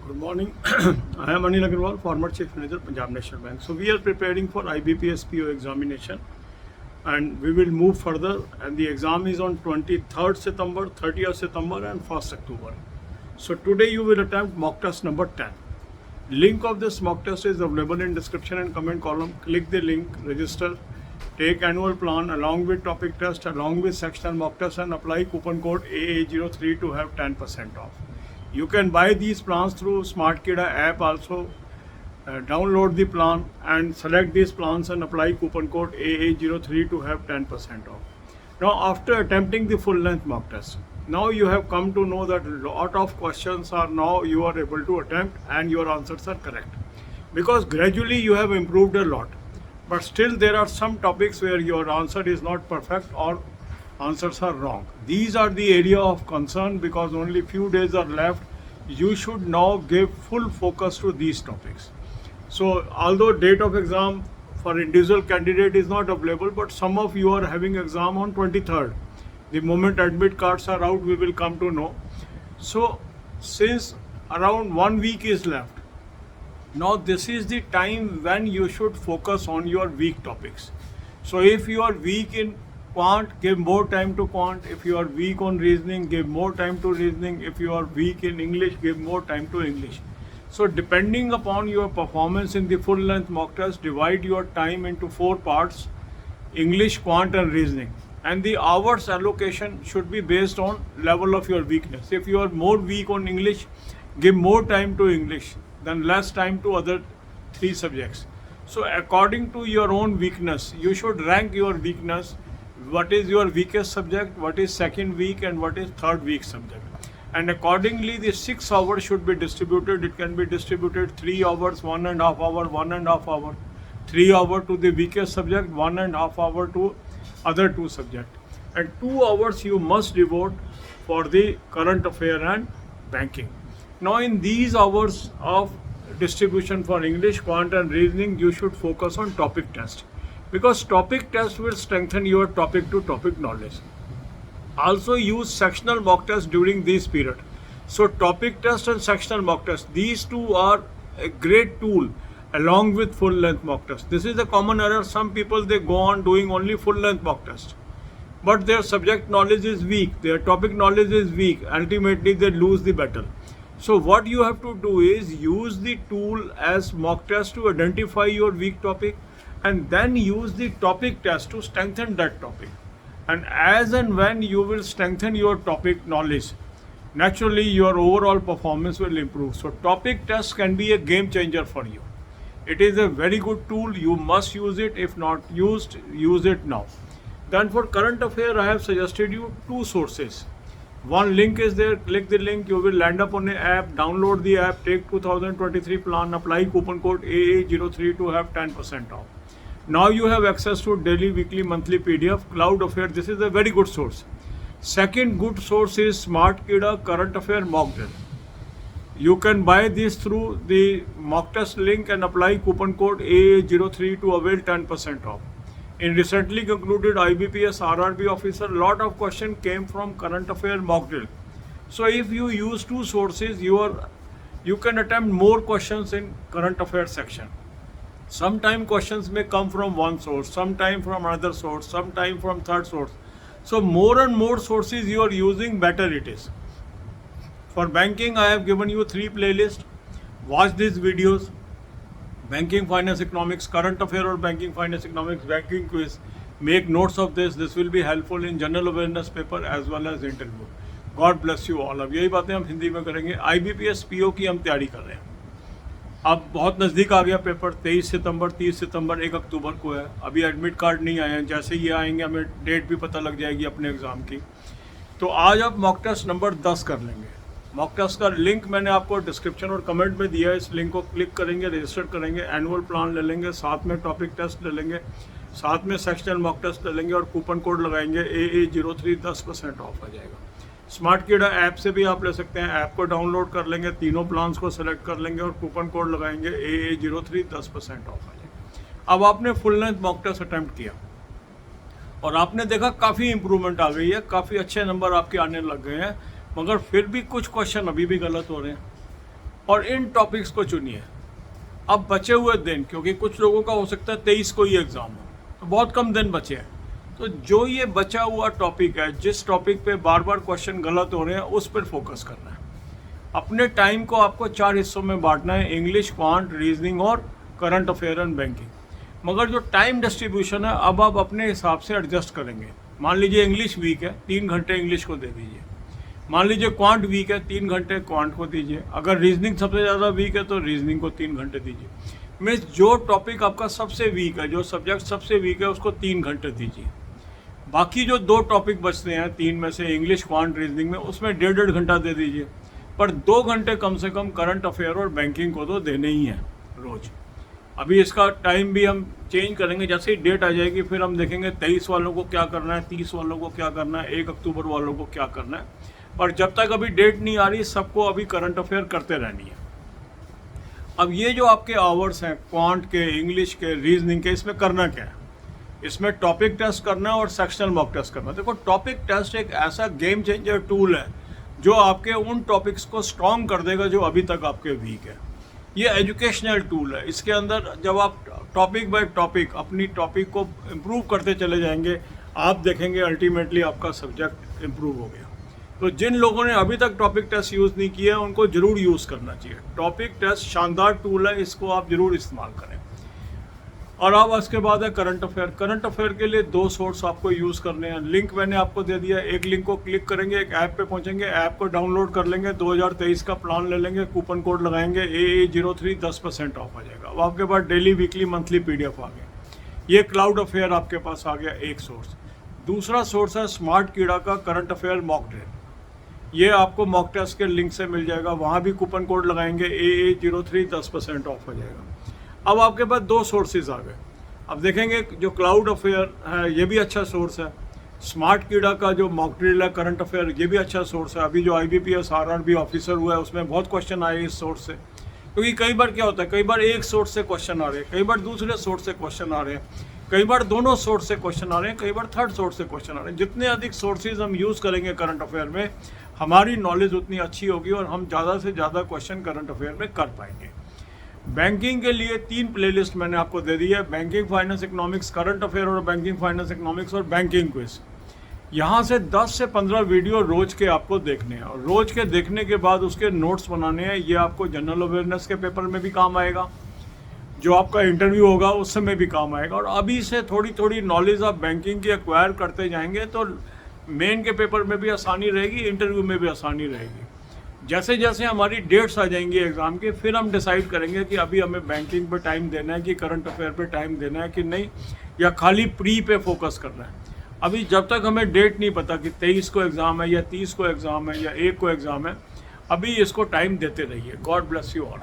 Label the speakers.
Speaker 1: Good morning. I am Anil Agarwal, former Chief Manager, Punjab National Bank. So we are preparing for IBPS PO examination, and we will move further. And the exam is on 23rd September, 30th September, and 1st October. So today you will attempt mock test number 10. Link of this mock test is available in description and comment column. Click the link, register, take annual plan along with topic test, along with sectional mock test, and apply coupon code AA03 to have 10% off. You can buy these plans through SmartKida app also. Download the plan and select these plans and apply coupon code AA03 to have 10% off. Now after attempting the full length mock test, now you have come to know that a lot of questions are now you are able to attempt and your answers are correct. Because gradually you have improved a lot. But still there are some topics where your answer is not perfect or answers are wrong. These are the area of concern because only few days are left. You should now give full focus to these topics. So although date of exam for individual candidate is not available, but some of you are having exam on 23rd. The moment admit cards are out, we will come to know. So since around 1 week is left, now this is the time when you should focus on your weak topics. So if you are weak in quant, give more time to quant. If you are weak on reasoning, give more time to reasoning. If you are weak in English, give more time to English. So depending upon your performance in the full length mock test, divide your time into 4 parts: English, quant and reasoning. And the hours allocation should be based on level of your weakness. If you are more weak on English, give more time to English, then less time to other 3 subjects. So according to your own weakness, you should rank your weakness. What is your weakest subject, what is second weak, and what is third weak subject. And accordingly, the 6 hours should be distributed. It can be distributed 3 hours, 1.5 hour, 1.5 hour, 3 hour to the weakest subject, 1.5 hour to other 2 subjects. And 2 hours you must devote for the current affair and banking. Now in these hours of distribution for English, quant and reasoning, you should focus on topic test. Because topic test will strengthen your topic to topic knowledge. Also use sectional mock test during this period. So topic test and sectional mock test, these two are a great tool along with full length mock test. This is a common error. Some people, they go on doing only full length mock test, but their subject knowledge is weak, their topic knowledge is weak. Ultimately they lose the battle. So what you have to do is use the tool as mock test to identify your weak topic, and then use the topic test to strengthen that topic. And as and when you will strengthen your topic knowledge, naturally your overall performance will improve. So topic test can be a game changer for you. It is a very good tool. You must use it. If not used, use it now. Then for current affair, I have suggested you 2 sources. One link is there. Click the link. You will land up on an app. Download the app. Take 2023 plan. Apply coupon code AA03 to have 10% off. Now you have access to daily, weekly, monthly PDF, Cloud Affair. This is a very good source. Second good source is SmartKida Current Affair Mock Drill. You can buy this through the mock test link and apply coupon code AA03 to avail 10% off. In recently concluded IBPS RRB officer, lot of question came from current affair mock drill. So if you use 2 sources, you can attempt more questions in current affairs section. Sometime questions may come from one source, sometime from another source, sometime from third source. So more and more sources you are using, better it is. For banking, I have given you 3 playlists. Watch these videos. Banking, finance, economics, current affair or banking, finance, economics, banking quiz. Make notes of this. This will be helpful in general awareness paper as well as interview. God bless you all. अब यही बातें हम हिंदी में करेंगे. IBPS PO की हम तैयारी कर रहे हैं. अब बहुत नज़दीक आ गया पेपर. 23 सितंबर, 30 सितंबर, 1 अक्टूबर को है. अभी एडमिट कार्ड नहीं आए हैं. जैसे ये आएंगे हमें डेट भी पता लग जाएगी अपने एग्ज़ाम की. तो आज आप मॉक टेस्ट नंबर 10 कर लेंगे. मॉक टेस्ट का लिंक मैंने आपको डिस्क्रिप्शन और कमेंट में दिया है. इस लिंक को क्लिक करेंगे, रजिस्टर करेंगे, एनुअल प्लान ले लेंगे, साथ में टॉपिक टेस्ट ले लेंगे, साथ में सेक्शनल मॉक टेस्ट ले लेंगे और कूपन कोड लगाएंगे AA03. 10% ऑफ आ जाएगा. SmartKida ऐप से भी आप ले सकते हैं. ऐप को डाउनलोड कर लेंगे, तीनों प्लान्स को सेलेक्ट कर लेंगे और कूपन कोड लगाएंगे AA03. 10% ऑफ आ जाएगा. अब आपने full length mock test attempt किया और आपने देखा काफ़ी इंप्रूवमेंट आ गई है, काफ़ी अच्छे नंबर आपके आने लग गए हैं, मगर फिर भी कुछ क्वेश्चन अभी भी गलत हो रहे हैं. और इन टॉपिक्स को चुनिए। अब बचे हुए दिन, क्योंकि कुछ लोगों का हो सकता है 23 को ही एग्ज़ाम हो, तो बहुत कम दिन बचे हैं, तो जो ये बचा हुआ टॉपिक है, जिस टॉपिक पे बार बार क्वेश्चन गलत हो रहे हैं, उस पर फोकस करना है। अपने टाइम को आपको 4 हिस्सों में बांटना है, इंग्लिश, क्वांट, रीजनिंग और करंट अफेयर एंड बैंकिंग। मगर जो टाइम डिस्ट्रीब्यूशन है, अब आप अपने हिसाब से एडजस्ट करेंगे। मान लीजिए इंग्लिश वीक है, 3 घंटे इंग्लिश को दे दीजिए। मान लीजिए क्वांट वीक है, 3 घंटे क्वांट को दीजिए। अगर रीजनिंग सबसे ज़्यादा वीक है तो रीजनिंग को 3 घंटे दीजिए। मीन्स जो टॉपिक आपका सबसे वीक है, जो सब्जेक्ट सबसे वीक है, उसको 3 घंटे दीजिए। बाकी जो 2 टॉपिक बचते हैं 3 में से, इंग्लिश, क्वांट, रीजनिंग में, उसमें 1.5 घंटा दे दीजिए। पर 2 घंटे कम से कम करंट अफेयर और बैंकिंग को तो देने ही हैं रोज़। अभी इसका टाइम भी हम चेंज करेंगे, जैसे ही डेट आ जाएगी फिर हम देखेंगे 23 वालों को क्या करना है, 30 वालों को क्या करना है, 1 अक्टूबर वालों को क्या करना है। पर जब तक अभी डेट नहीं आ रही, सबको अभी करंट अफेयर करते रहनी है। अब ये जो आपके आवर्स हैं क्वांट के, इंग्लिश के, रीजनिंग के, इसमें करना क्या है? इसमें टॉपिक टेस्ट करना है और सेक्शनल मॉक टेस्ट करना है। देखो, टॉपिक टेस्ट एक ऐसा गेम चेंजर टूल है जो आपके उन टॉपिक्स को स्ट्रॉन्ग कर देगा जो अभी तक आपके वीक है। ये एजुकेशनल टूल है। इसके अंदर जब आप टॉपिक बाय टॉपिक अपनी टॉपिक को इम्प्रूव करते चले जाएंगे, आप देखेंगे अल्टीमेटली आपका सब्जेक्ट इम्प्रूव हो गया। तो जिन लोगों ने अभी तक टॉपिक टेस्ट यूज़ नहीं किया, उनको ज़रूर यूज़ करना चाहिए। टॉपिक टेस्ट शानदार टूल है, इसको आप ज़रूर इस्तेमाल करें। और अब उसके बाद है करंट अफेयर। करंट अफेयर के लिए 2 सोर्स आपको यूज़ करने हैं। लिंक मैंने आपको दे दिया। एक लिंक को क्लिक करेंगे, एक ऐप पे पहुंचेंगे, ऐप को डाउनलोड कर लेंगे, 2023 का प्लान ले लेंगे, कूपन कोड लगाएंगे AA03, 10% ऑफ आ जाएगा। अब आपके पास डेली, वीकली, मंथली PDF आ गया। ये क्लाउड अफेयर आपके पास आ गया, एक सोर्स। दूसरा सोर्स है स्मार्ट कीड़ा का करंट अफेयर मॉक ड्रिल। ये आपको मॉक टेस्ट के लिंक से मिल जाएगा, वहाँ भी कूपन कोड लगाएंगे AA03, 10% ऑफ हो जाएगा। अब आपके पास 2 सोर्सेज आ गए। अब देखेंगे जो क्लाउड अफेयर है ये भी अच्छा सोर्स है, स्मार्ट कीड़ा का जो मॉक ड्रिल है करंट अफेयर ये भी अच्छा सोर्स है। अभी जो IBPS RRB ऑफिसर हुआ है उसमें बहुत क्वेश्चन आए इस सोर्स से, क्योंकि कई बार क्या होता है, कई बार एक सोर्स से क्वेश्चन आ रहे हैं, कई बार दूसरे सोर्स से क्वेश्चन आ रहे हैं, कई बार दोनों सोर्स से क्वेश्चन आ रहे हैं, कई बार थर्ड सोर्स से क्वेश्चन आ रहे हैं। जितने अधिक सोर्सेज हम यूज़ करेंगे करंट अफेयर में, हमारी नॉलेज उतनी अच्छी होगी और हम ज़्यादा से ज़्यादा क्वेश्चन करंट अफेयर में कर पाएंगे। बैंकिंग के लिए 3 प्लेलिस्ट मैंने आपको दे दी है, banking, finance, economics, current affair और बैंकिंग, फाइनेंस, इकोनॉमिक्स और बैंकिंग क्विज। यहाँ से 10 से 15 वीडियो रोज़ के आपको देखने हैं और रोज़ के देखने के बाद उसके नोट्स बनाने हैं। ये आपको जनरल अवेयरनेस के पेपर में भी काम आएगा, जो आपका इंटरव्यू होगा उस समय भी काम आएगा। और अभी से थोड़ी थोड़ी नॉलेज आप बैंकिंग की एक्वायर करते जाएंगे तो मेन के पेपर में भी आसानी रहेगी, इंटरव्यू में भी आसानी रहेगी। जैसे जैसे हमारी डेट्स आ जाएंगी एग्ज़ाम की, फिर हम डिसाइड करेंगे कि अभी हमें बैंकिंग पे टाइम देना है कि करंट अफेयर पे टाइम देना है कि नहीं, या खाली प्री पे फोकस करना है। अभी जब तक हमें डेट नहीं पता कि 23 को एग्ज़ाम है या 30 को एग्ज़ाम है या 1 को एग्ज़ाम है, अभी इसको टाइम देते रहिए। God bless you all.